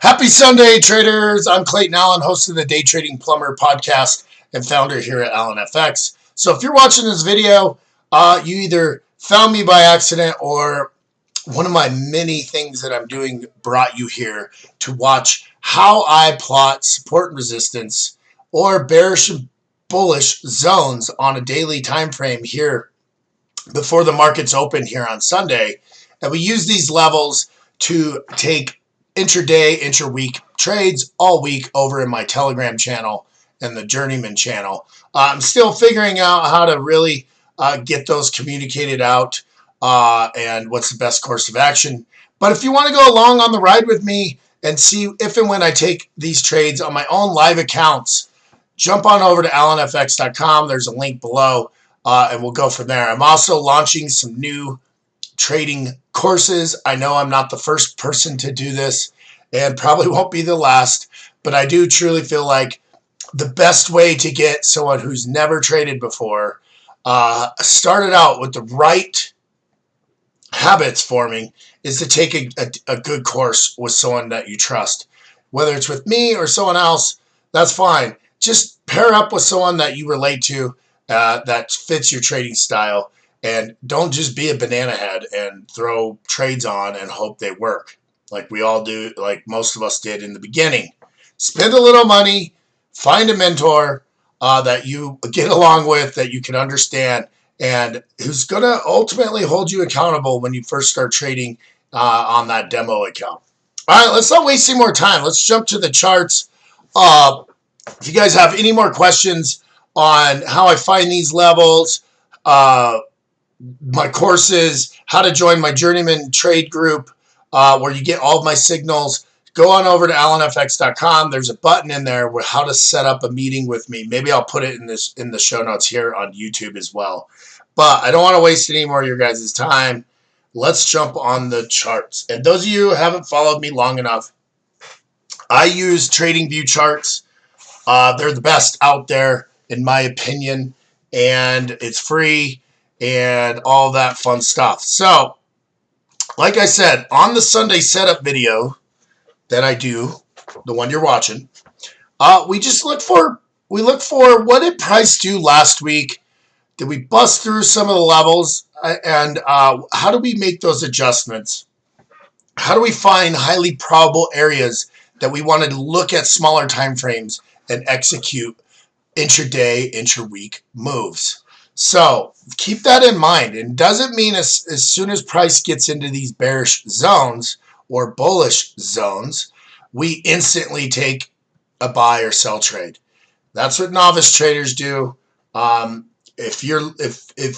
Happy Sunday, traders. I'm Clayton Allen, host of the Day Trading Plumber podcast and founder here at Allen FX. So if you're watching this video, you either found me by accident or one of my many things that I'm doing brought you here to watch how I plot support and resistance or bearish and bullish zones on a daily time frame here before the markets open here on Sunday. And we use these levels to take intraday, intra-week trades all week over in my Telegram channel and the Journeyman channel. I'm still figuring out how to really get those communicated out and what's the best course of action. But if you want to go along on the ride with me and see if and when I take these trades on my own live accounts, jump on over to allenfx.com. There's a link below, and we'll go from there. I'm also launching some new trading courses. I know I'm not the first person to do this and probably won't be the last, but I do truly feel like the best way to get someone who's never traded before started out with the right habits forming is to take a good course with someone that you trust. Whether it's with me or someone else, that's fine. Just pair up with someone that you relate to that fits your trading style. And don't just be a banana head and throw trades on and hope they work like we all do, like most of us did in the beginning. Spend a little money, find a mentor that you get along with, that you can understand, and who's going to ultimately hold you accountable when you first start trading on that demo account. All right, let's not waste any more time. Let's jump to the charts. If you guys have any more questions on how I find these levels, my courses, how to join my Journeyman trade group, where you get all of my signals, go on over to allenfx.com. There's a button in there with how to set up a meeting with me. Maybe I'll put it in the show notes here on YouTube as well. But I don't want to waste any more of your guys' time. Let's jump on the charts. And those of you who haven't followed me long enough, I use TradingView charts. They're the best out there, in my opinion, and it's free and all that fun stuff. So, like I said, on the Sunday setup video that I do, the one you're watching, we just look for what did price do last week? Did we bust through some of the levels? And how do we make those adjustments? How do we find highly probable areas that we want to look at smaller time frames and execute intraday, intra-week moves? So keep that in mind. It doesn't mean as soon as price gets into these bearish zones or bullish zones, we instantly take a buy or sell trade. That's what novice traders do. If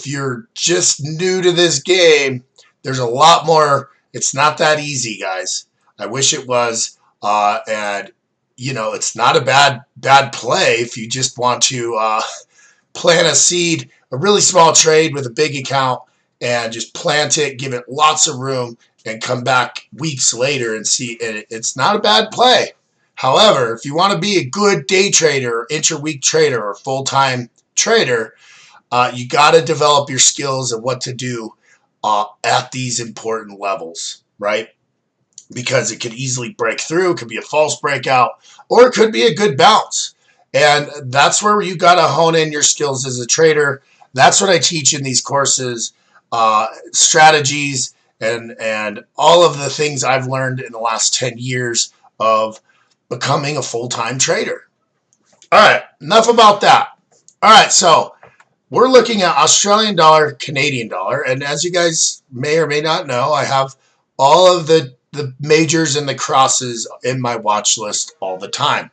you're just new to this game, there's a lot more. It's not that easy, guys. I wish it was. And you know, it's not a bad play if you just want to plant a seed, a really small trade with a big account, and just plant it, give it lots of room, and come back weeks later and see it. It's not a bad play. However, if you want to be a good day trader, or intra-week trader, or full-time trader, you got to develop your skills of what to do at these important levels, right? Because it could easily break through. It could be a false breakout, or it could be a good bounce. And that's where you got to hone in your skills as a trader. That's what I teach in these courses, strategies, and all of the things I've learned in the last 10 years of becoming a full-time trader. All right, enough about that. All right, so we're looking at Australian dollar, Canadian dollar, and as you guys may or may not know, I have all of the majors and the crosses in my watch list all the time.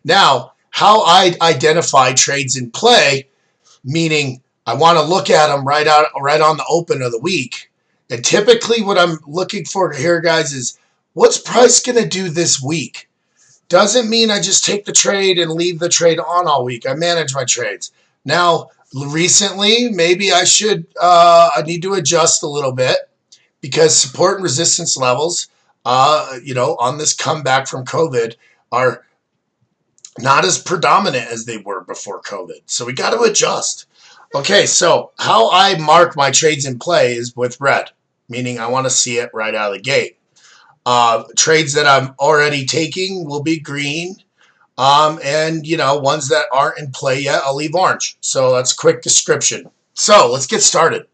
Now, how I identify trades in play, meaning I want to look at them right on the open of the week. And typically what I'm looking for here, guys, is what's price going to do this week? Doesn't mean I just take the trade and leave the trade on all week. I manage my trades. Now, recently, maybe I need to adjust a little bit because support and resistance levels, on this comeback from COVID are not as predominant as they were before COVID. So we got to adjust. Okay, so how I mark my trades in play is with red, meaning I want to see it right out of the gate. Trades that I'm already taking will be green. And, ones that aren't in play yet, I'll leave orange. So that's a quick description. So let's get started.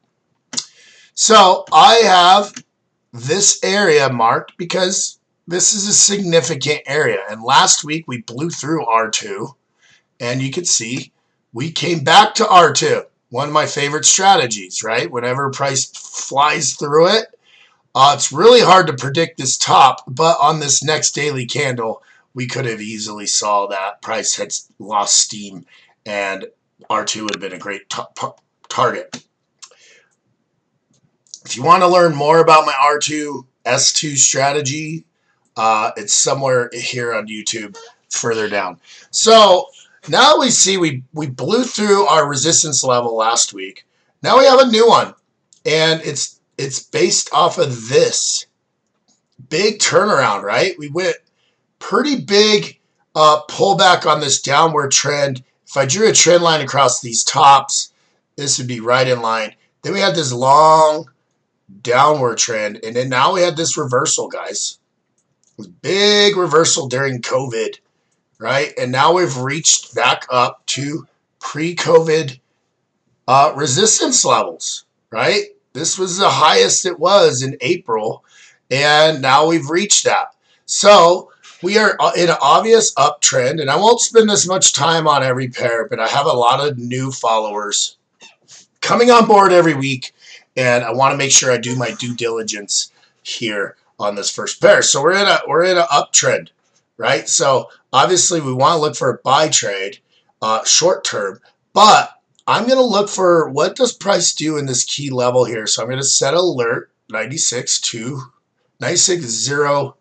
So I have this area marked because this is a significant area. And last week we blew through R2. And you can see we came back to R2. One of my favorite strategies, right? Whenever price flies through it, it's really hard to predict this top, but on this next daily candle, we could have easily saw that price had lost steam and R2 would have been a great target. If you want to learn more about my R2 S2 strategy, it's somewhere here on YouTube further down. So now we see we blew through our resistance level last week. Now we have a new one, and it's based off of this big turnaround, right? We went pretty big pullback on this downward trend. If I drew a trend line across these tops, this would be right in line. Then we had this long downward trend, and then now we had this reversal, guys. It was big reversal during COVID, right? And now we've reached back up to pre-COVID resistance levels, right? This was the highest it was in April, and now we've reached that. So we are in an obvious uptrend, and I won't spend this much time on every pair, but I have a lot of new followers coming on board every week, and I want to make sure I do my due diligence here on this first pair. So we're in an uptrend, right? So obviously we want to look for a buy trade short term, but I'm going to look for what does price do in this key level here. So I'm going to set alert 96040.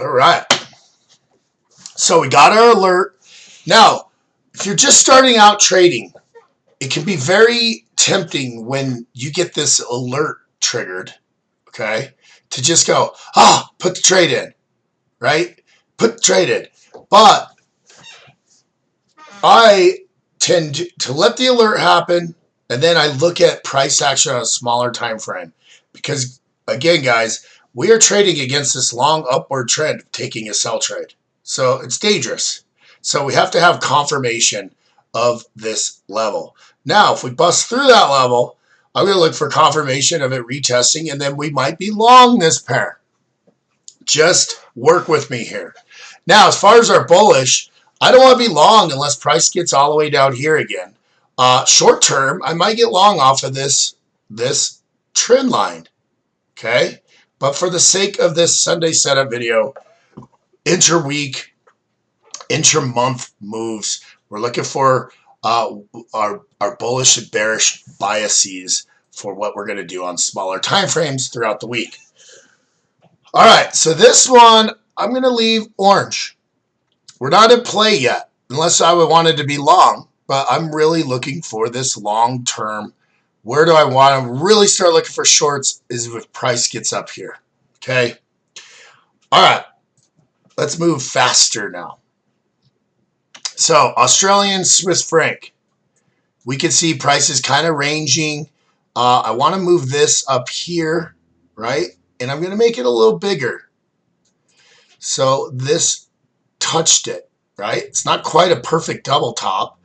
All right. So we got our alert. Now, if you're just starting out trading, it can be very tempting when you get this alert triggered, okay, to just go, put the trade in, right? Put the trade in. But I tend to let the alert happen, and then I look at price action on a smaller time frame. Because, again, guys, we are trading against this long upward trend of taking a sell trade. So it's dangerous. So we have to have confirmation of this level. Now, if we bust through that level, I'm going to look for confirmation of it retesting, and then we might be long this pair. Just work with me here. Now, as far as our bullish, I don't want to be long unless price gets all the way down here again. Short term, I might get long off of this trend line, okay? But for the sake of this Sunday setup video, inter-week, inter-month moves, we're looking for our bullish and bearish biases for what we're going to do on smaller time frames throughout the week. All right, so this one, I'm going to leave orange. We're not in play yet, unless I would want it to be long, but I'm really looking for this long-term. Where do I want to really start looking for shorts is if price gets up here, okay? All right, let's move faster now. So Australian Swiss franc, we can see prices kind of ranging. I want to move this up here, right? And I'm going to make it a little bigger. So this touched it, right? It's not quite a perfect double top.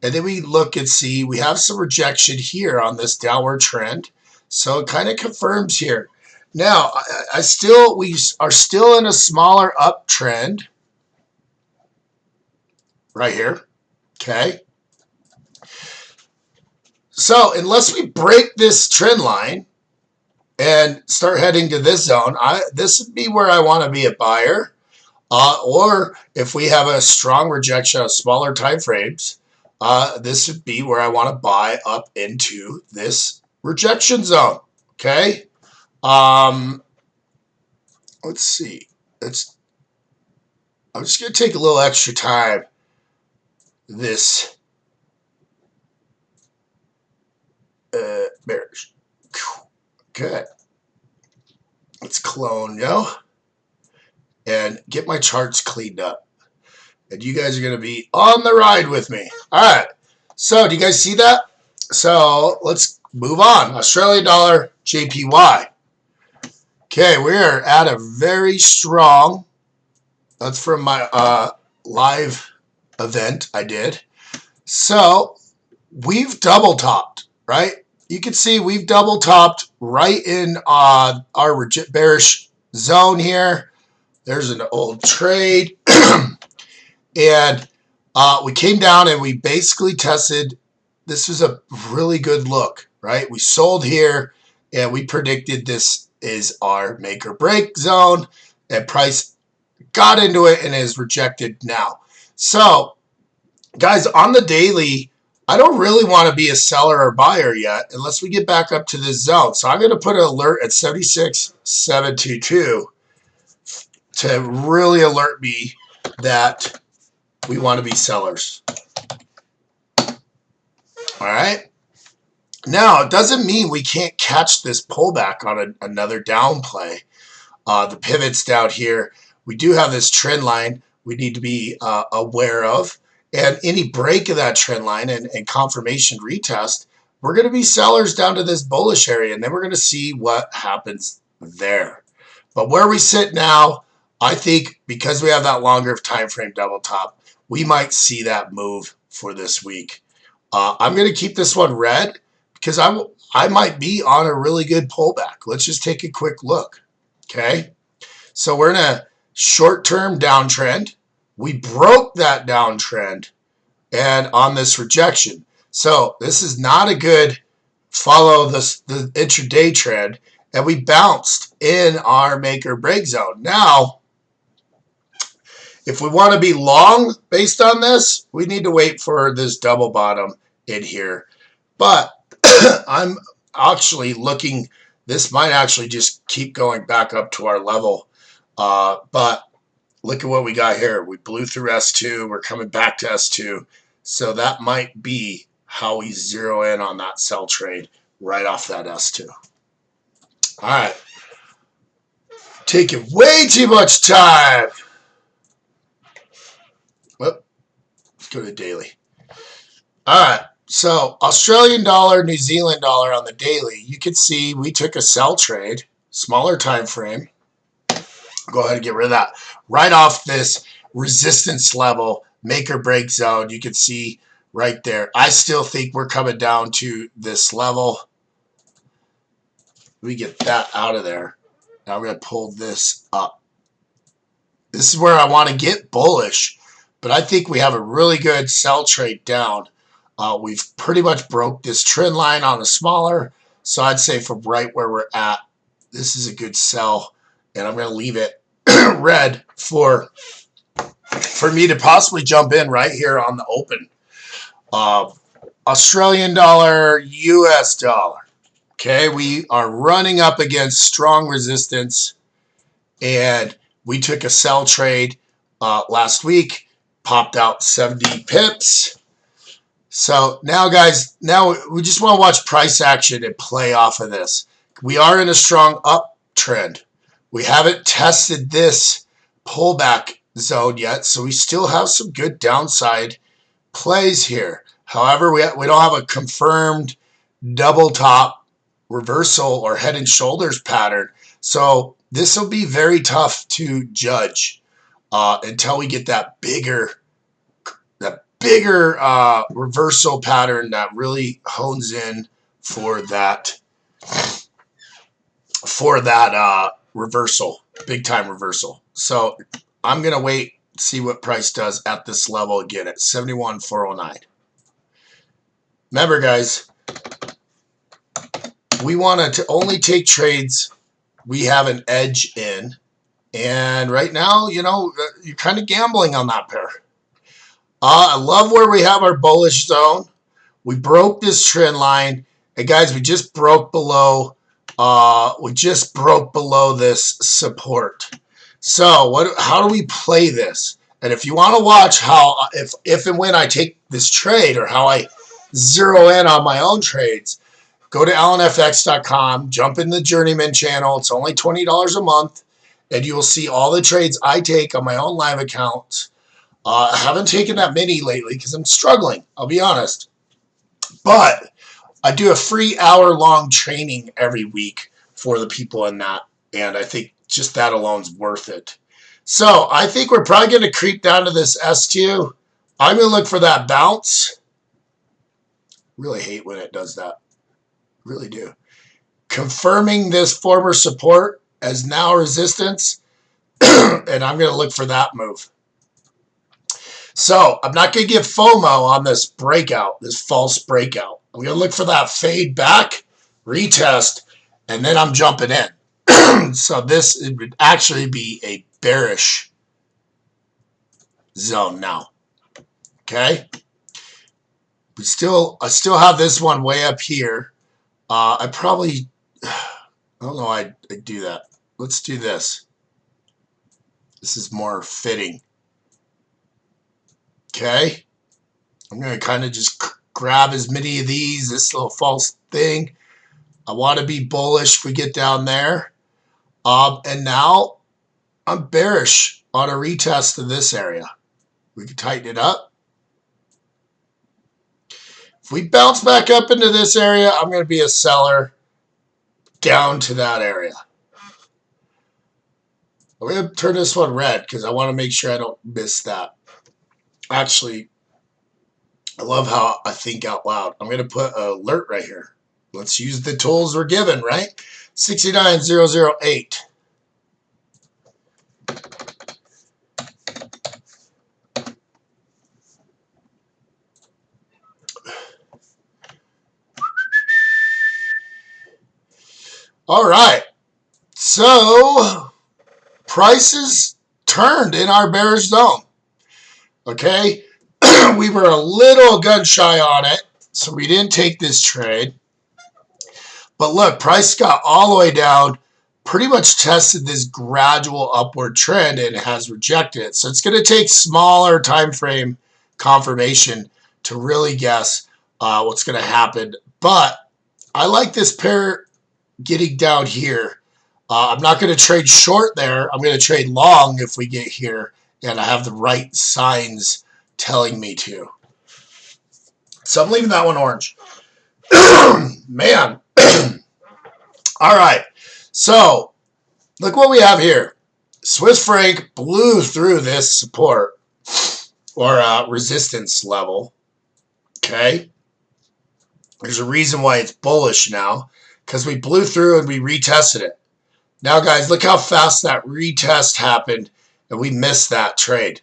And then we look and see we have some rejection here on this downward trend. So it kind of confirms here. Now, we are still in a smaller uptrend right here, okay? So unless we break this trend line and start heading to this zone, this would be where I want to be a buyer. Or if we have a strong rejection of smaller time frames, this would be where I want to buy up into this rejection zone, okay? Let's see. I'm just going to take a little extra time. This bearish. Good. Let's clone, and get my charts cleaned up. And you guys are going to be on the ride with me. All right. So, do you guys see that? So, let's move on. Australian dollar, JPY. Okay, we're at a very strong, that's from my live event I did. So, we've double topped, right? You can see we've double topped right in our bearish zone here. There's an old trade. And we came down and we basically tested. This was a really good look, right? We sold here and we predicted this is our make or break zone, and price got into it and is rejected now. So, guys, on the daily, I don't really want to be a seller or buyer yet unless we get back up to this zone. So I'm going to put an alert at 76,722 to really alert me that we want to be sellers. All right. Now, it doesn't mean we can't catch this pullback on another down play. The pivots down here, we do have this trend line we need to be aware of. And any break of that trend line and confirmation retest, we're going to be sellers down to this bullish area, and then we're going to see what happens there. But where we sit now, I think because we have that longer time frame double top, we might see that move for this week. I'm going to keep this one red because I might be on a really good pullback. Let's just take a quick look. Okay, so we're in a short-term downtrend. We broke that downtrend and on this rejection. So this is not a good follow the intraday trend, and we bounced in our make or break zone. Now, if we want to be long based on this, we need to wait for this double bottom in here. But I'm actually looking, this might actually just keep going back up to our level. But look at what we got here. We blew through S2. We're coming back to S2. So that might be how we zero in on that sell trade right off that S2. All right. Taking way too much time. Whoop. Let's go to daily. All right. So Australian dollar, New Zealand dollar on the daily. You can see we took a sell trade, smaller time frame. Go ahead and get rid of that. Right off this resistance level, make or break zone, you can see right there. I still think we're coming down to this level. We get that out of there. Now we're going to pull this up. This is where I want to get bullish, but I think we have a really good sell trade down. We've pretty much broke this trend line on the smaller, so I'd say from right where we're at, this is a good sell, and I'm going to leave it red for me to possibly jump in right here on the open. Australian dollar, US dollar. Okay, we are running up against strong resistance, and we took a sell trade last week, popped out 70 pips. So now, guys, now we just want to watch price action and play off of this. We are in a strong uptrend. We haven't tested this pullback zone yet, so we still have some good downside plays here. However, we don't have a confirmed double top reversal or head and shoulders pattern. So this will be very tough to judge until we get that bigger reversal pattern that really hones in for that reversal, big time reversal. So I'm gonna wait, see what price does at this level again at 71,409. Remember, guys, we want to only take trades we have an edge in, and right now, you know, you're kind of gambling on that pair. I love where we have our bullish zone. We broke this trend line, and guys, we just broke below. This support. So how do we play this? And if you want to watch how, if and when I take this trade or how I zero in on my own trades, go to allenfx.com, jump in the Journeyman channel. It's only $20 a month, and you will see all the trades I take on my own live accounts. I haven't taken that many lately because I'm struggling, I'll be honest. But I do a free hour-long training every week for the people in that, and I think just that alone's worth it. So I think we're probably going to creep down to this S2. I'm going to look for that bounce. Really hate when it does that. Really do. Confirming this former support as now resistance, and I'm going to look for that move. So I'm not going to give FOMO on this breakout, this false breakout. I'm going to look for that fade back, retest, and then I'm jumping in. So this it would actually be a bearish zone now. Okay. I still have this one way up here. I probably, I don't know, I'd do that. Let's do this. This is more fitting. Okay. I'm going to kind of just grab as many of these, this little false thing. I want to be bullish if we get down there. And now I'm bearish on a retest of this area. We can tighten it up. If we bounce back up into this area, I'm going to be a seller down to that area. I'm going to turn this one red because I want to make sure I don't miss that. Actually, I love how I think out loud. I'm going to put an alert right here. Let's use the tools we're given, right? 69008. All right. So, prices turned in our bearish zone. Okay? We were a little gun shy on it, so we didn't take this trade. But look, price got all the way down, pretty much tested this gradual upward trend and has rejected it. So it's going to take smaller time frame confirmation to really guess what's going to happen. But I like this pair getting down here. I'm not going to trade short there. I'm going to trade long if we get here and I have the right signs telling me to. So I'm leaving that one orange. Man. All right. So look what we have here. Swiss franc blew through this support or resistance level. Okay. There's a reason why it's bullish now because we blew through and we retested it. Now, guys, look how fast that retest happened and we missed that trade,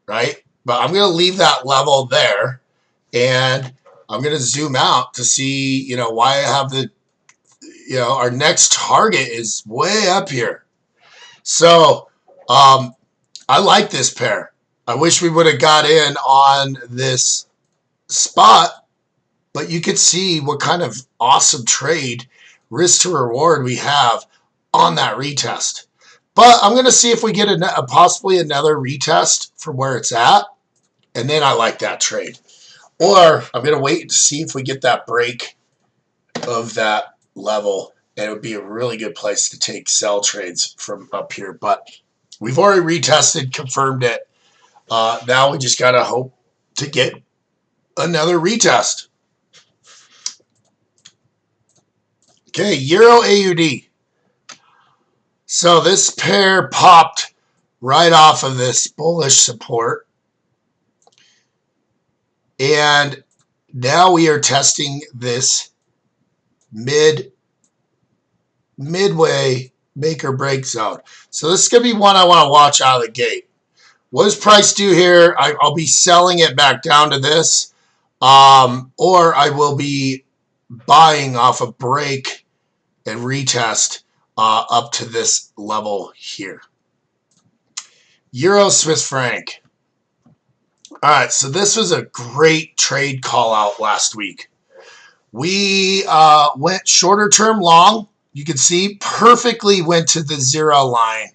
right? But I'm going to leave that level there and I'm going to zoom out to see, why I have the, our next target is way up here. So I like this pair. I wish we would have got in on this spot, but you could see what kind of awesome trade, risk to reward we have on that retest. But I'm going to see if we get possibly another retest from where it's at, and then I like that trade. Or I'm going to wait to see if we get that break of that level, and it would be a really good place to take sell trades from up here. But we've already retested, confirmed it. Now we just got to hope to get another retest. Okay, Euro AUD. So this pair popped right off of this bullish support. And now we are testing this midway make or break zone. So this is going to be one I want to watch out of the gate. What does price do here? I'll be selling it back down to this. Or I will be buying off a break and retest up to this level here. Euro Swiss franc. All right, so this was a great trade call out last week. We went shorter term long. You can see perfectly went to the zero line.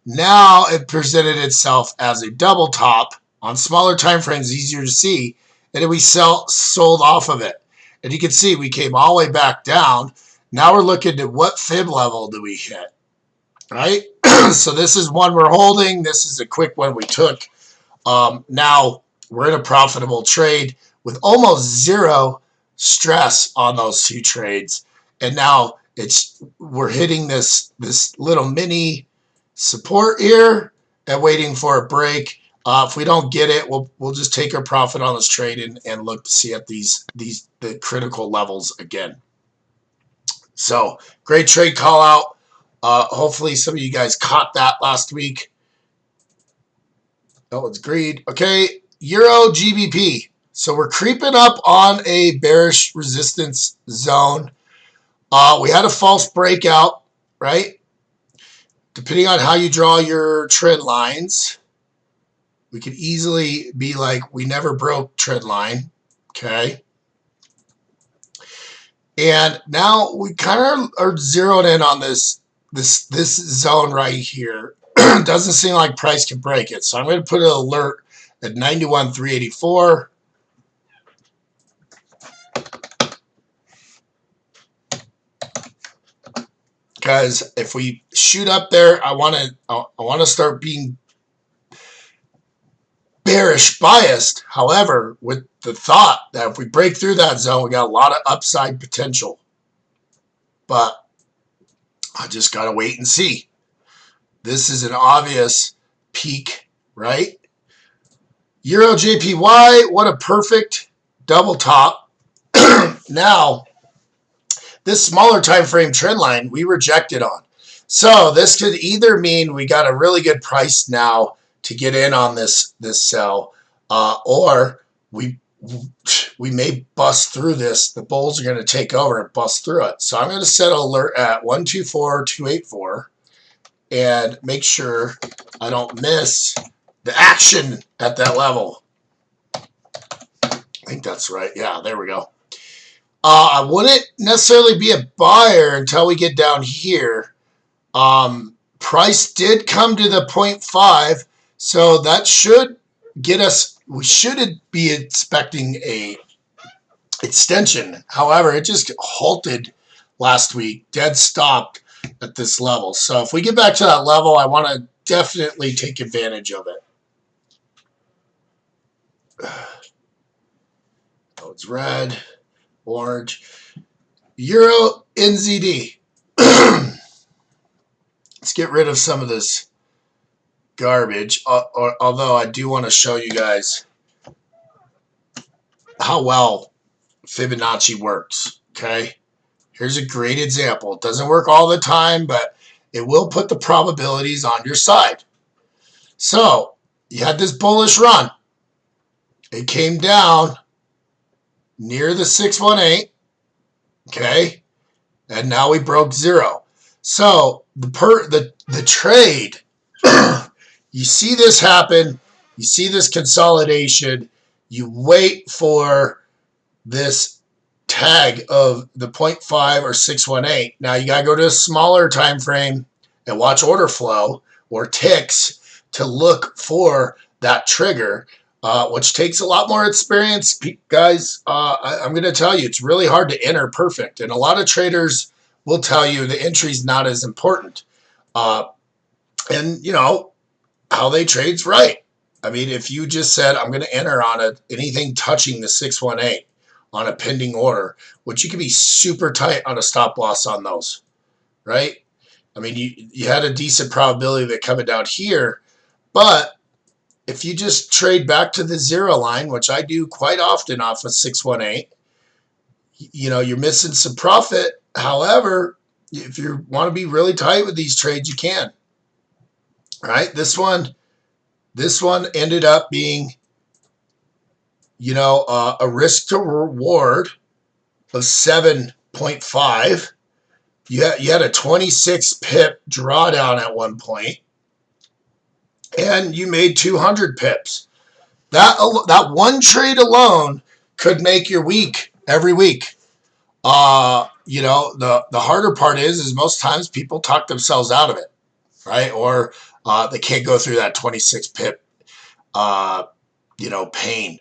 Now it presented itself as a double top on smaller time frames, easier to see, and then we sold off of it. And you can see we came all the way back down. Now we're looking at what fib level do we hit, right? So this is one we're holding. This is a quick one we took. Now we're in a profitable trade with almost zero stress on those two trades. And now we're hitting this little mini support here and waiting for a break. If we don't get it, we'll just take our profit on this trade and look to see at the critical levels again. So great trade call out. Hopefully some of you guys caught that last week. Oh, it's greed. Okay, Euro GBP. So we're creeping up on a bearish resistance zone. We had a false breakout, right? Depending on how you draw your trend lines, we could easily be like, we never broke trend line, okay? And now we kind of are zeroed in on this zone right here. Doesn't seem like price can break it. So I'm going to put an alert at 91,384. Because if we shoot up there, I want to start being bearish biased. However, with the thought that if we break through that zone, we got a lot of upside potential. But I just got to wait and see. This is an obvious peak, right? Euro JPY, what a perfect double top. Now, this smaller time frame trend line we rejected on. So this could either mean we got a really good price now to get in on this sell, or we may bust through this. The bulls are going to take over and bust through it. So I'm going to set an alert at 124,284 and make sure I don't miss the action at that level. I think that's right. Yeah, there we go. I wouldn't necessarily be a buyer until we get down here. Price did come to the 0.5, so that should get us, we should be expecting a extension. However, it just halted last week, dead stopped at this level. So if we get back to that level, I want to definitely take advantage of it. Oh, it's red. Orange. Euro NZD. Let's get rid of some of this garbage. Although I do want to show you guys how well Fibonacci works. Okay. Here's a great example. It doesn't work all the time, but it will put the probabilities on your side. So you had this bullish run. It came down near the 618, okay, and now we broke zero. So the trade, you see this happen, you see this consolidation, you wait for this tag of the 0.5 or 618. Now you got to go to a smaller time frame and watch order flow or ticks to look for that trigger. Which takes a lot more experience, guys. I'm going to tell you, it's really hard to enter perfect. And a lot of traders will tell you the entry's not as important. And, you know, how they trade's right. I mean, if you just said, I'm going to enter on anything touching the 618 on a pending order, which you can be super tight on a stop loss on those, right? I mean, you had a decent probability of it coming down here, but if you just trade back to the zero line, which I do quite often off of 618, you know, you're missing some profit. However, if you want to be really tight with these trades, you can. All right, this one ended up being, you know, a risk to reward of 7.5. You had a 26 pip drawdown at one point. And you made 200 pips. That one trade alone could make your week every week. You know, the harder part is most times people talk themselves out of it, right? Or they can't go through that 26 pip, you know, pain.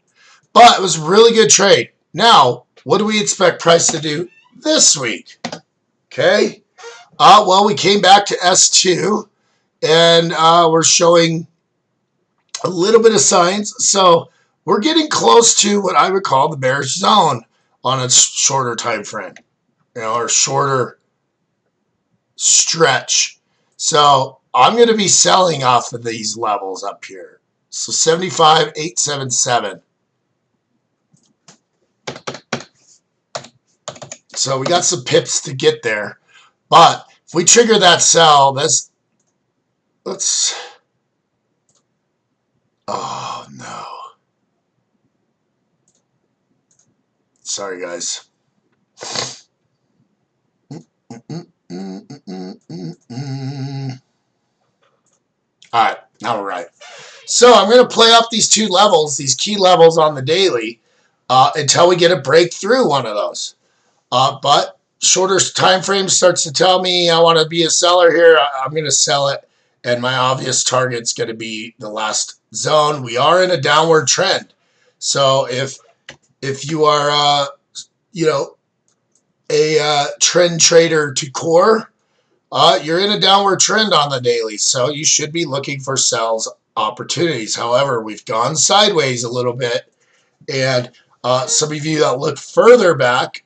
But it was a really good trade. Now, what do we expect price to do this week? Okay. Well, we came back to S2. And we're showing a little bit of signs. So we're getting close to what I would call the bearish zone on a shorter time frame, or shorter stretch. So I'm going to be selling off of these levels up here. So 75,877. So we got some pips to get there. But if we trigger that sell, let's, oh no. Sorry, guys. All right, now we're right. So I'm going to play off these two levels, these key levels on the daily, until we get a breakthrough one of those. But shorter time frame starts to tell me I want to be a seller here. I'm going to sell it, and my obvious target's going to be the last zone. We are in a downward trend, so if you are a trend trader to core, you're in a downward trend on the daily, so you should be looking for sales opportunities. However, we've gone sideways a little bit, and some of you that look further back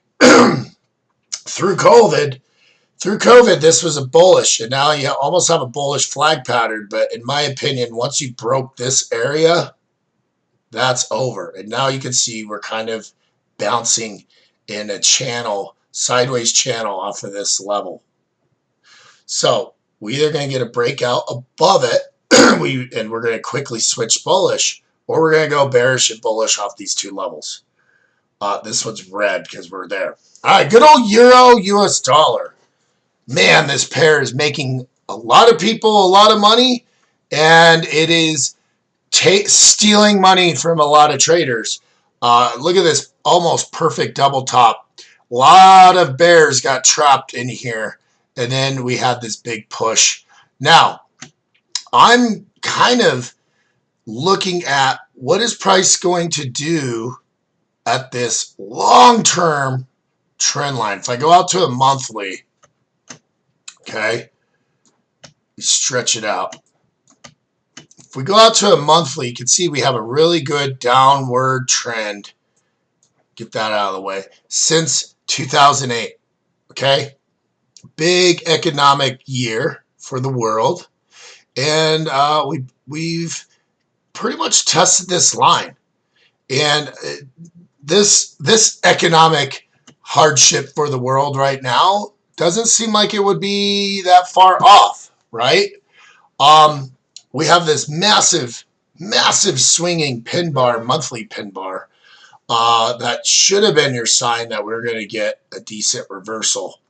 through COVID, this was a bullish, and now you almost have a bullish flag pattern. But in my opinion, once you broke this area, that's over. And now you can see we're kind of bouncing in a channel, sideways channel off of this level. So we're either going to get a breakout above it, and we're going to quickly switch bullish, or we're going to go bearish and bullish off these two levels. This one's red because we're there. All right, good old Euro US dollar. Man, this pair is making a lot of people a lot of money, and it is stealing money from a lot of traders. Look at this almost perfect double top. A lot of bears got trapped in here, and then we had this big push. Now, I'm kind of looking at what is price going to do at this long-term trend line. If I go out to a monthly, okay, we stretch it out. If we go out to a monthly, you can see we have a really good downward trend. Get that out of the way. Since 2008, okay? Big economic year for the world. And we've pretty much tested this line. And this economic hardship for the world right now doesn't seem like it would be that far off, right? We have this massive swinging pin bar, monthly pin bar, that should have been your sign that we're going to get a decent reversal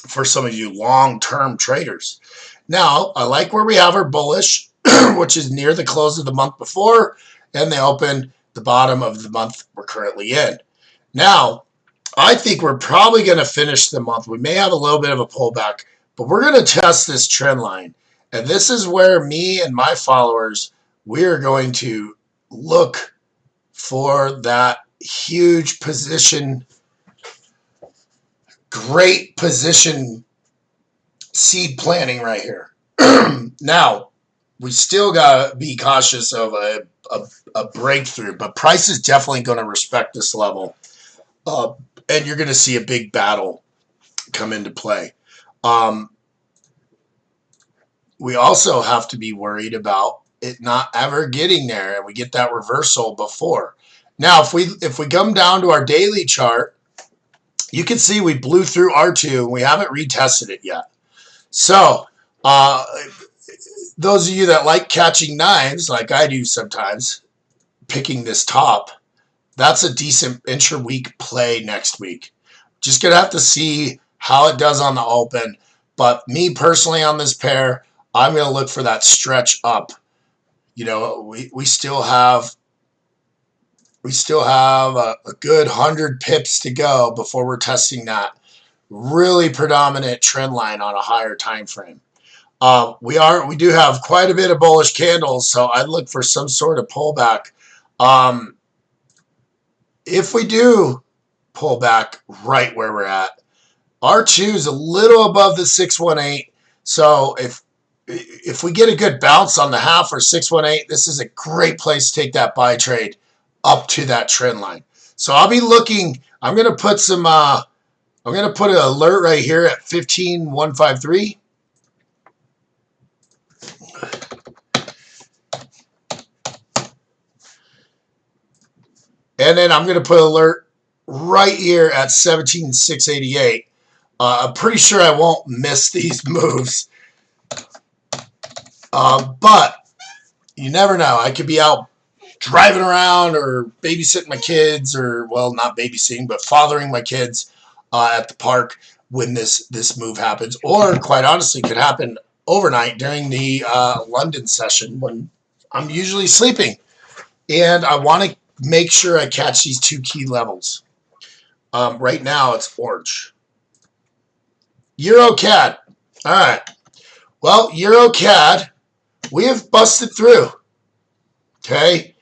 for some of you long-term traders. Now, I like where we have our bullish, which is near the close of the month before, and they open the bottom of the month we're currently in. Now, I think we're probably going to finish the month. We may have a little bit of a pullback, but we're going to test this trend line. And this is where me and my followers, we're going to look for that huge position, great position seed planning right here. Now, we still got to be cautious of a breakthrough, but price is definitely going to respect this level. And you're going to see a big battle come into play. We also have to be worried about it not ever getting there, and we get that reversal before. Now, if we come down to our daily chart, you can see we blew through R2, and we haven't retested it yet. So, those of you that like catching knives, like I do sometimes, picking this top, that's a decent intra-week play next week. Just going to have to see how it does on the open. But me personally on this pair, I'm going to look for that stretch up. You know, we still have a good 100 pips to go before we're testing that really predominant trend line on a higher time frame. We do have quite a bit of bullish candles, so I'd look for some sort of pullback. If we do pull back right where we're at, R2 is a little above the 618. So if if we get a good bounce on the half or 618, this is a great place to take that buy trade up to that trend line. So I'll be looking. I'm going to put some. I'm going to put an alert right here at 15,153. And then I'm going to put an alert right here at 17,688. I'm pretty sure I won't miss these moves. But you never know. I could be out driving around or babysitting my kids, or, well, not babysitting, but fathering my kids at the park when this move happens. Or, quite honestly, could happen overnight during the London session when I'm usually sleeping. And I want to make sure I catch these two key levels. Right now, it's orange. Euro CAD. All right. Well, Euro CAD, we have busted through. Okay.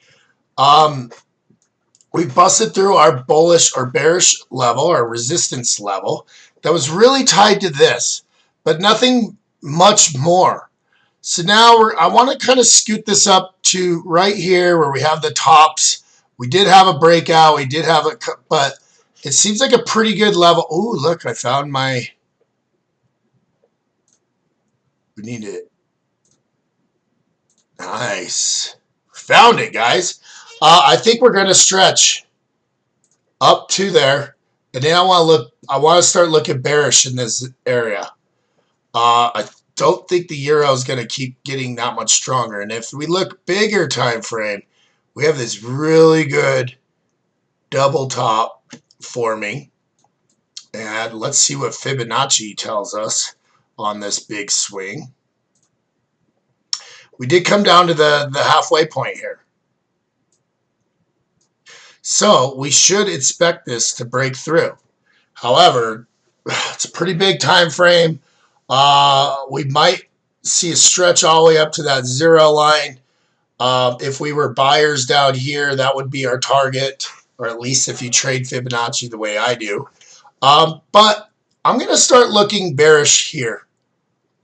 We busted through our bullish or bearish level, our resistance level that was really tied to this, but nothing much more. So now I want to kind of scoot this up to right here where we have the tops. We did have a breakout. We did have but it seems like a pretty good level. Oh, look, I found my, we need it. Nice. Found it, guys. I think we're going to stretch up to there. And then I want to start looking bearish in this area. I don't think the euro is going to keep getting that much stronger. And if we look bigger time frame, we have this really good double top forming. And let's see what Fibonacci tells us on this big swing. We did come down to the halfway point here. So we should expect this to break through. However, it's a pretty big time frame. We might see a stretch all the way up to that zero line. If we were buyers down here, that would be our target, or at least if you trade Fibonacci the way I do. But I'm going to start looking bearish here.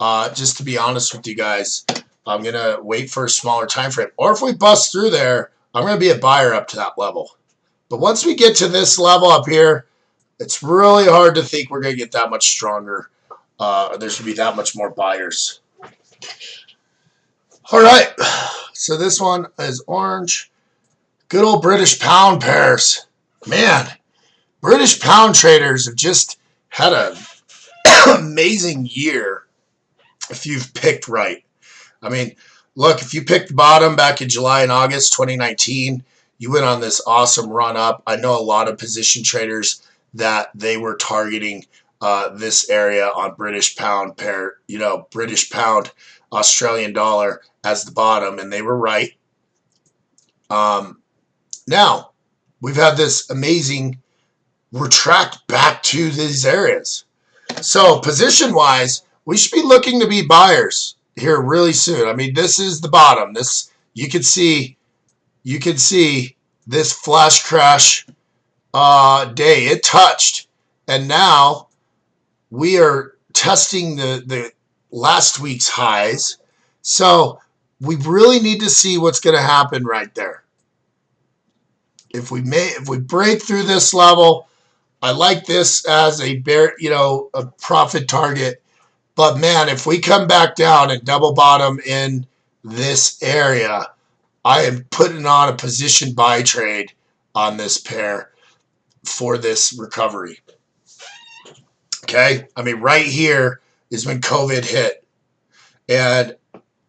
Just to be honest with you guys, I'm going to wait for a smaller time frame. Or if we bust through there, I'm going to be a buyer up to that level. But once we get to this level up here, it's really hard to think we're going to get that much stronger. There should be that much more buyers. All right. So this one is orange. Good old British pound pairs. Man, British pound traders have just had an amazing year if you've picked right. I mean, look, if you picked the bottom back in July and August 2019, you went on this awesome run up. I know a lot of position traders that they were targeting this area on British pound pair, British pound Australian dollar as the bottom, and they were right. Now, we've had this amazing retract back to these areas. So position-wise, we should be looking to be buyers here really soon. I mean, this is the bottom. This you can see this flash crash day. It touched, and now we are testing the last week's highs. So we really need to see what's going to happen right there. If we break through this level, I like this as a profit target. But man, if we come back down and double bottom in this area, I am putting on a position buy trade on this pair for this recovery. Okay? I mean, right here is when COVID hit. And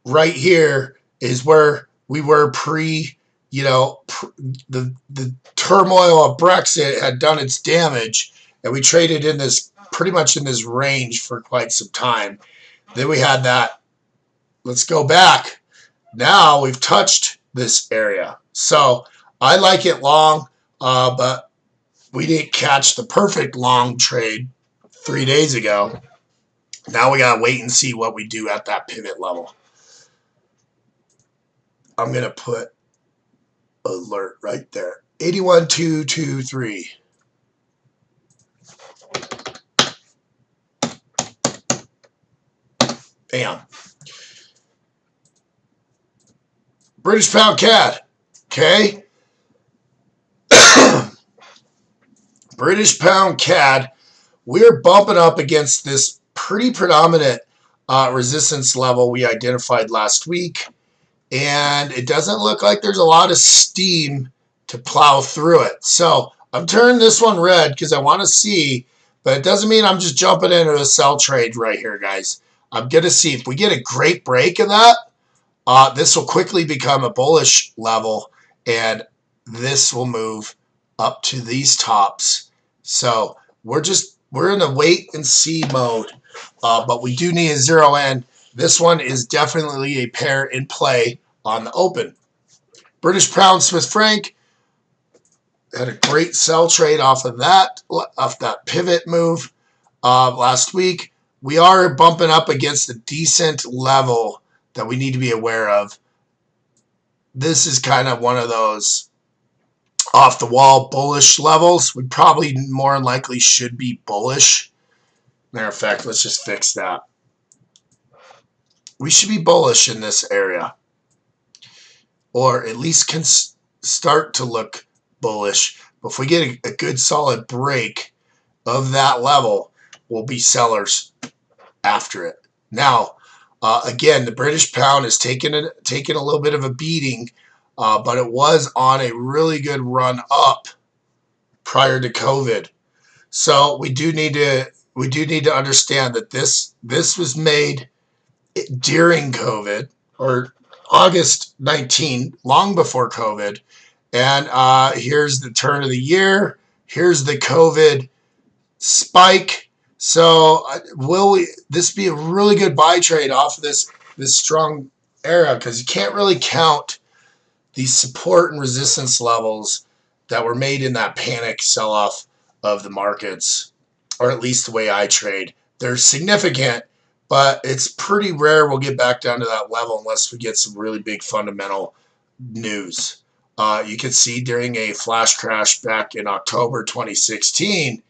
right here is where we were the turmoil of Brexit had done its damage, and we traded in this pretty much in this range for quite some time. Then we had that. Let's go back. Now we've touched this area. So I like it long, but we didn't catch the perfect long trade 3 days ago. Now we got to wait and see what we do at that pivot level. I'm going to put alert right there. 81,223. Bam. British pound CAD. Okay. British pound CAD. We're bumping up against this pretty predominant resistance level we identified last week. And it doesn't look like there's a lot of steam to plow through it. So I'm turning this one red because I want to see, but it doesn't mean I'm just jumping into a sell trade right here, guys. I'm going to see if we get a great break of that. This will quickly become a bullish level, and this will move up to these tops. So we're in a wait and see mode, but we do need a zero in. This one is definitely a pair in play on the open. British pound Swiss franc had a great sell trade off that pivot move last week. We are bumping up against a decent level that we need to be aware of. This is kind of one of those off the wall bullish levels. We probably more than likely should be bullish. Matter of fact, let's just fix that. We should be bullish in this area, or at least can start to look bullish. But if we get a good solid break of that level, we'll be sellers after it. Now, again, the British pound is taking a little bit of a beating, but it was on a really good run up prior to COVID. So we do need to understand that this was made during COVID, or August 19, long before COVID. And here's the turn of the year. Here's the COVID spike. So will this be a really good buy trade off of this strong area? Because you can't really count these support and resistance levels that were made in that panic sell-off of the markets, or at least the way I trade. They're significant, but it's pretty rare we'll get back down to that level unless we get some really big fundamental news. You can see during a flash crash back in October 2016,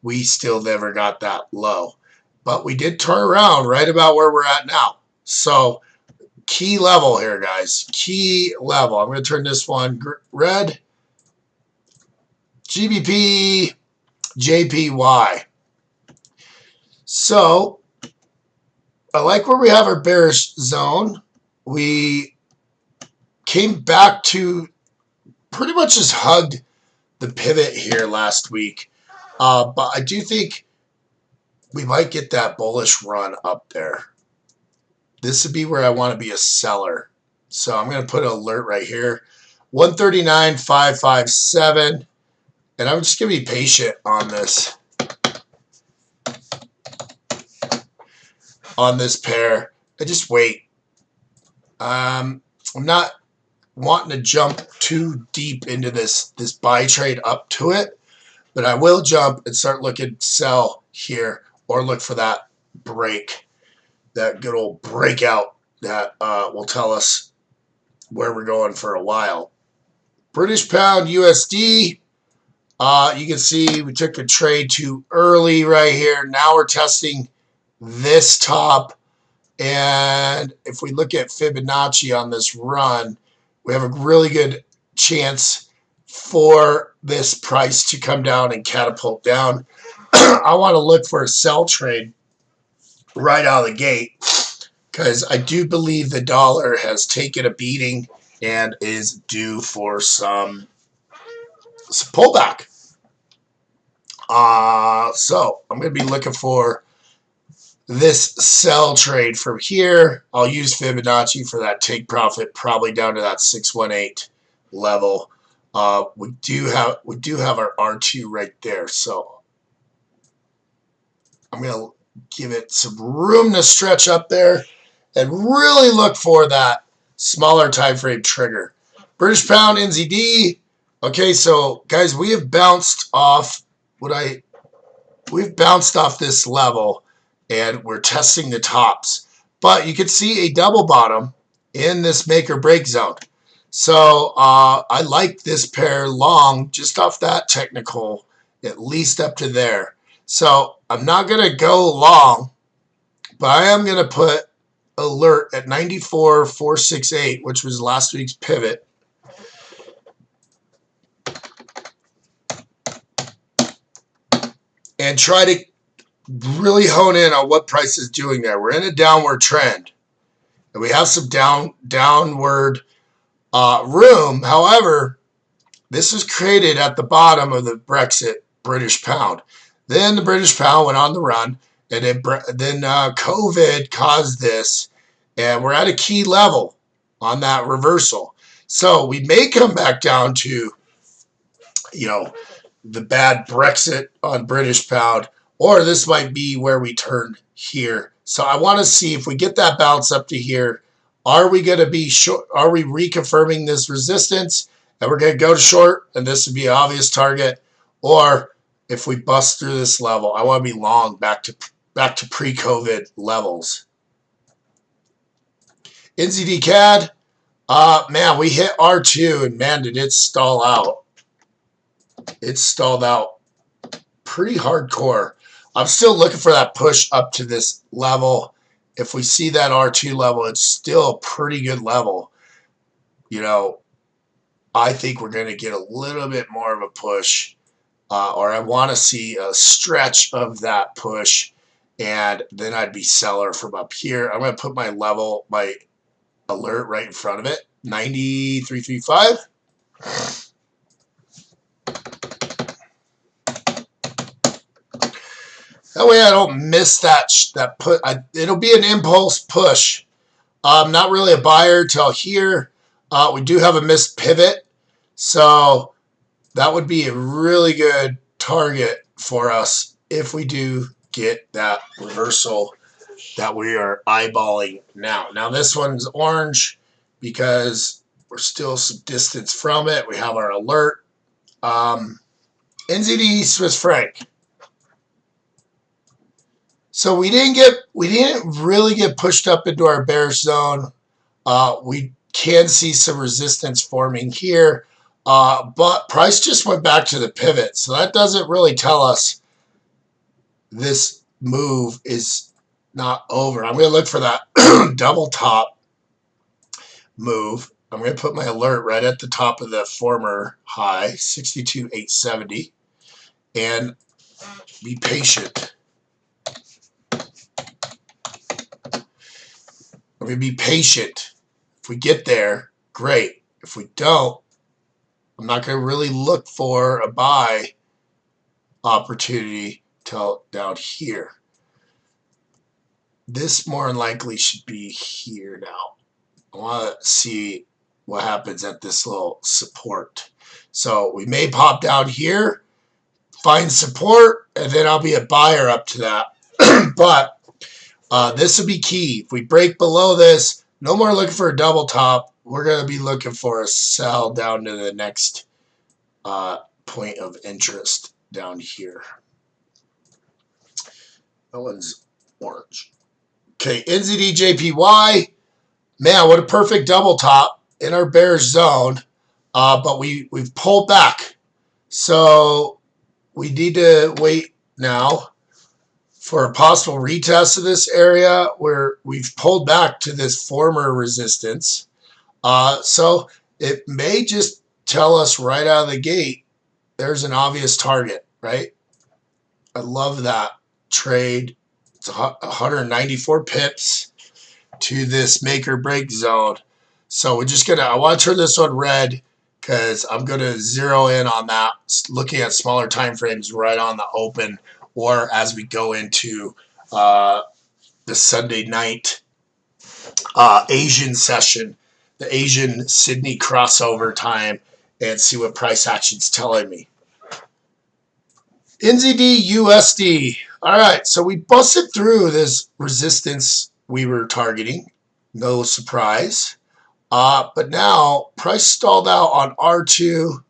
we still never got that low. But we did turn around right about where we're at now. So key level here, guys. Key level. I'm going to turn this one red. GBP, JPY. So I like where we have our bearish zone. We came back to pretty much just hugged the pivot here last week. But I do think we might get that bullish run up there. This would be where I want to be a seller. So I'm going to put an alert right here. 139.557. And I'm just going to be patient on this. On this pair. I just wait. I'm not wanting to jump too deep into this buy trade up to it, but I will jump and start looking sell here, or look for that break, that good old breakout that will tell us where we're going for a while. British pound USD. You can see we took a trade too early right here. Now we're testing this top, and if we look at Fibonacci on this run, we have a really good chance for this price to come down and catapult down. I want to look for a sell trade right out of the gate, because I do believe the dollar has taken a beating and is due for some pullback. So I'm going to be looking for this sell trade from here. I'll use Fibonacci for that take profit, probably down to that 618 level. We do have our R2 right there, so I'm going to give it some room to stretch up there and really look for that smaller time frame trigger. British pound NZD. Okay, so guys, we have bounced off we've bounced off this level, and we're testing the tops. But you can see a double bottom in this make or break zone. So I like this pair long just off that technical, at least up to there. So I'm not going to go long, but I am going to put alert at 94,468, which was last week's pivot. And try to really hone in on what price is doing there. We're in a downward trend. And we have some downward room. However, this was created at the bottom of the Brexit British pound. Then the British pound went on the run, and then COVID caused this, and we're at a key level on that reversal. So we may come back down to, the bad Brexit on British pound, or this might be where we turn here. So I want to see if we get that bounce up to here. Are we going to be short? Are we reconfirming this resistance and we're going to go to short, and this would be an obvious target? Or if we bust through this level, I want to be long back to pre-COVID levels. NZD CAD, man, we hit R2 and man, did it stall out. It stalled out pretty hardcore. I'm still looking for that push up to this level. If we see that R2 level, it's still a pretty good level. I think we're going to get a little bit more of a push, or I want to see a stretch of that push, and then I'd be seller from up here. I'm going to put my alert right in front of it, 93.35. That way I don't miss that put. It'll be an impulse push. Not really a buyer till here. We do have a missed pivot, so that would be a really good target for us if we do get that reversal that we are eyeballing now. Now this one's orange because we're still some distance from it. We have our alert. NZD Swiss franc. So we didn't really get pushed up into our bearish zone. We can see some resistance forming here, but price just went back to the pivot. So that doesn't really tell us this move is not over. I'm going to look for that double top move. I'm going to put my alert right at the top of the former high, 62,870, and be patient. I'm going to be patient. If we get there, great. If we don't, I'm not going to really look for a buy opportunity till down here. This more than likely should be here now. I want to see what happens at this little support. So we may pop down here, find support, and then I'll be a buyer up to that. But this will be key. If we break below this, no more looking for a double top. We're going to be looking for a sell down to the next point of interest down here. That one's orange. Okay, NZD JPY. Man, what a perfect double top in our bearish zone. But we've pulled back. So we need to wait now for a possible retest of this area where we've pulled back to this former resistance. So it may just tell us right out of the gate, there's an obvious target, right? I love that trade. It's 194 pips to this make or break zone. So we're just I want to turn this on red because I'm going to zero in on that, looking at smaller time frames right on the open, or as we go into the Sunday night Asian session, the Asian Sydney crossover time, and see what price action's telling me. NZD USD. All right, so we busted through this resistance we were targeting. No surprise. But now price stalled out on R2,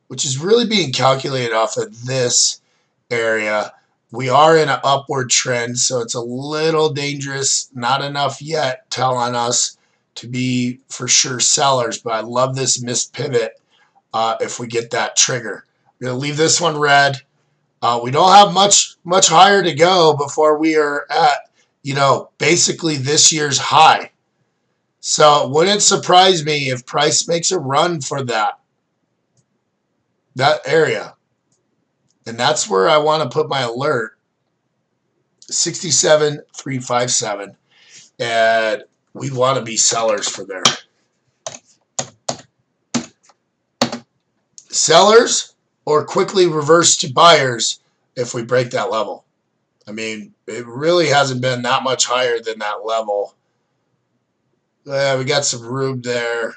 which is really being calculated off of this area. We are in an upward trend, so it's a little dangerous. Not enough yet telling us to be for sure sellers, but I love this missed pivot if we get that trigger. I'm going to leave this one red. We don't have much higher to go before we are at basically this year's high. So wouldn't surprise me if price makes a run for that area. And that's where I want to put my alert. 67,357. And we want to be sellers for there. Sellers or quickly reverse to buyers if we break that level. I mean, it really hasn't been that much higher than that level. We got some room there.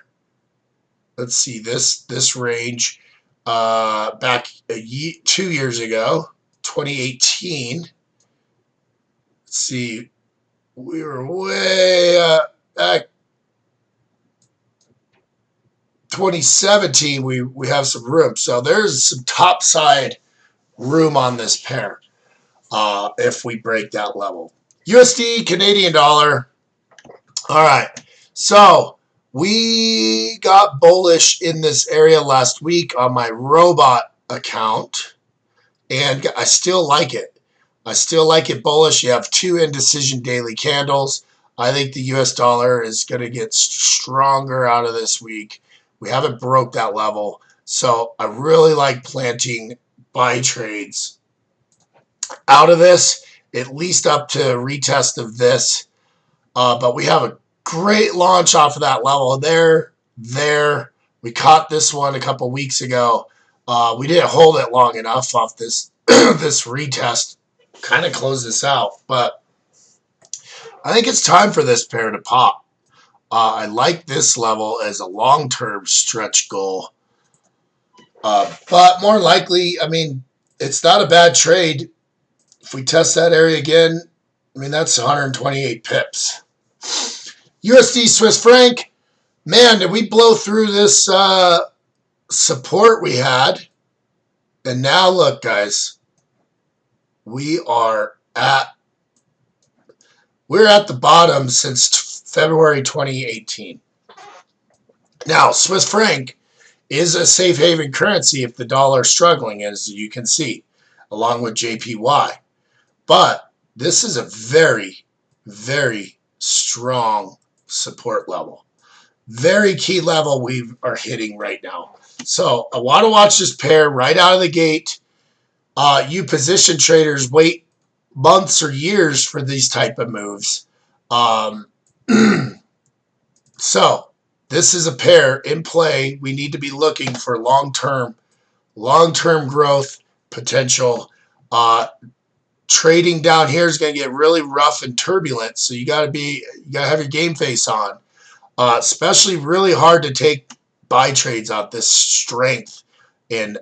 Let's see this range back 2 years ago, 2018. Let's see, we were way back 2017. We have some room, so there's some top side room on this pair if we break that level. USD Canadian dollar. All right, so we got bullish in this area last week on my robot account, and I still like it. I still like it bullish. You have 2 indecision daily candles. I think the US dollar is going to get stronger out of this week. We haven't broke that level, so I really like planting buy trades out of this, at least up to retest of this. But we have a great launch off of that level there. We caught this one a couple weeks ago. We didn't hold it long enough off this this retest. Kind of close this out, but I think it's time for this pair to pop. I like this level as a long-term stretch goal. But more likely, I mean, it's not a bad trade. If we test that area again, I mean, that's 128 pips. USD Swiss franc. Man, did we blow through this support we had. And now look, guys. We're at the bottom since February 2018. Now, Swiss franc is a safe haven currency if the dollar is struggling, as you can see, along with JPY. But this is a very, very strong support level. Very key level we are hitting right now. So I want to watch this pair right out of the gate. You position traders wait months or years for these type of moves. So this is a pair in play. We need to be looking for long-term growth potential. Trading down here is going to get really rough and turbulent, so you got to have your game face on. Especially really hard to take buy trades on this strength in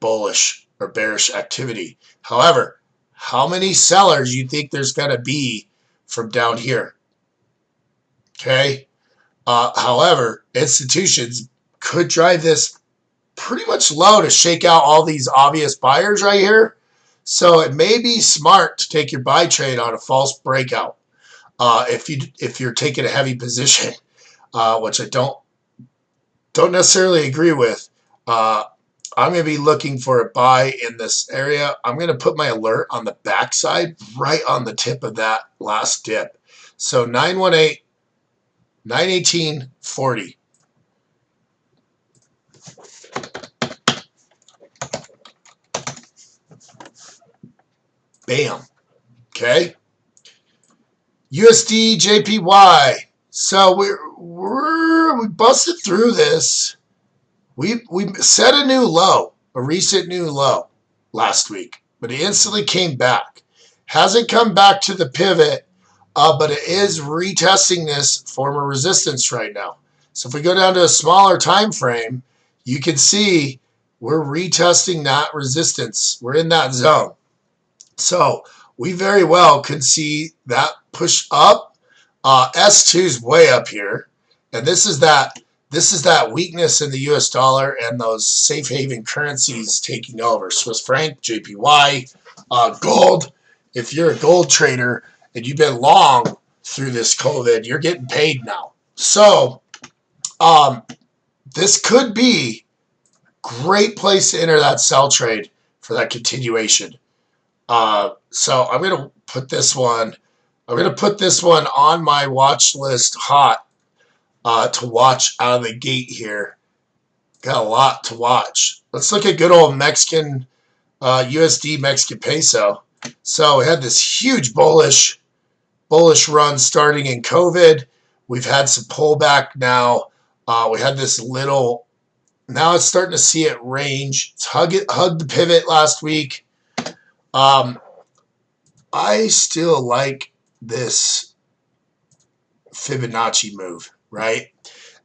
bullish or bearish activity. However, how many sellers you think there's going to be from down here? Okay. However, institutions could drive this pretty much low to shake out all these obvious buyers right here. So it may be smart to take your buy trade on a false breakout if you're taking a heavy position, which I don't necessarily agree with. I'm going to be looking for a buy in this area. I'm going to put my alert on the backside, right on the tip of that last dip. So 918, 918, 40. Bam. Okay. USD JPY. So we busted through this. We set a new low, a recent new low last week, but it instantly came back. Hasn't come back to the pivot, but it is retesting this form of resistance right now. So if we go down to a smaller time frame, you can see we're retesting that resistance. We're in that zone. So we very well could see that push up. S2 is way up here, and this is that weakness in the US dollar and those safe haven currencies taking over. Swiss franc, JPY, gold. If you're a gold trader and you've been long through this COVID, you're getting paid now. So this could be a great place to enter that sell trade for that continuation. So I'm going to put this one I'm going to put this one on my watch list hot to watch out of the gate here. Got a lot to watch. Let's look at good old Mexican USD Mexican peso. So we had this huge bullish run starting in COVID. We've had some pullback now. We had this little, now it's starting to see it range. It's hugged the pivot last week. I still like this Fibonacci move, right?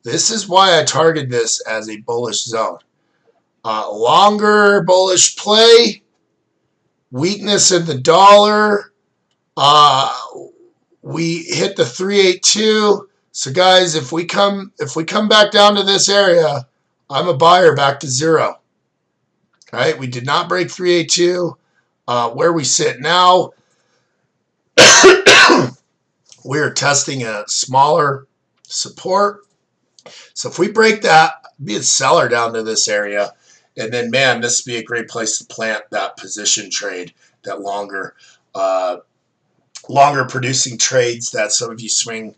This is why I target this as a bullish zone. Longer bullish play, weakness in the dollar. We hit the 382. So guys, if we come back down to this area, I'm a buyer back to zero. All right, we did not break 382. Where we sit now, we're testing a smaller support. So if we break that, be a seller down to this area. And then, man, this would be a great place to plant that position trade, that longer producing trades that some of you swing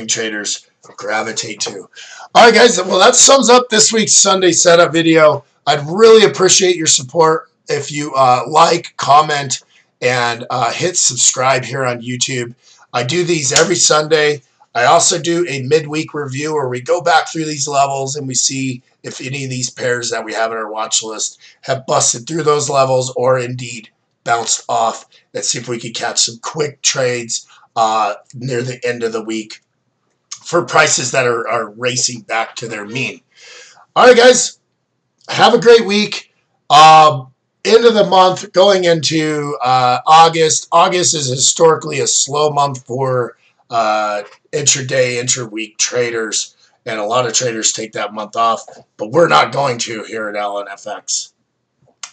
traders gravitate to. All right, guys. Well, that sums up this week's Sunday setup video. I'd really appreciate your support if you like, comment, and hit subscribe here on YouTube. I do these every Sunday. I also do a midweek review where we go back through these levels and we see if any of these pairs that we have in our watch list have busted through those levels or indeed bounced off. Let's see if we can catch some quick trades near the end of the week for prices that are racing back to their mean. All right, guys, have a great week. End of the month, going into August. August is historically a slow month for intraday, intra-week traders, and a lot of traders take that month off, but we're not going to here at LNFX.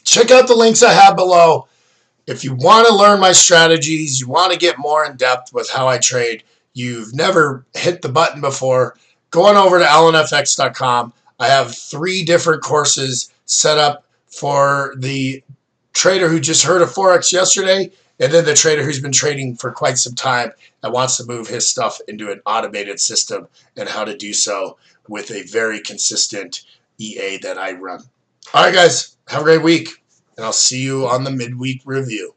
Check out the links I have below. If you want to learn my strategies, you want to get more in depth with how I trade, you've never hit the button before, go on over to lnfx.com. I have 3 different courses set up for the trader who just heard of Forex yesterday, and then the trader who's been trading for quite some time and wants to move his stuff into an automated system and how to do so with a very consistent EA that I run. All right, guys, have a great week, and I'll see you on the midweek review.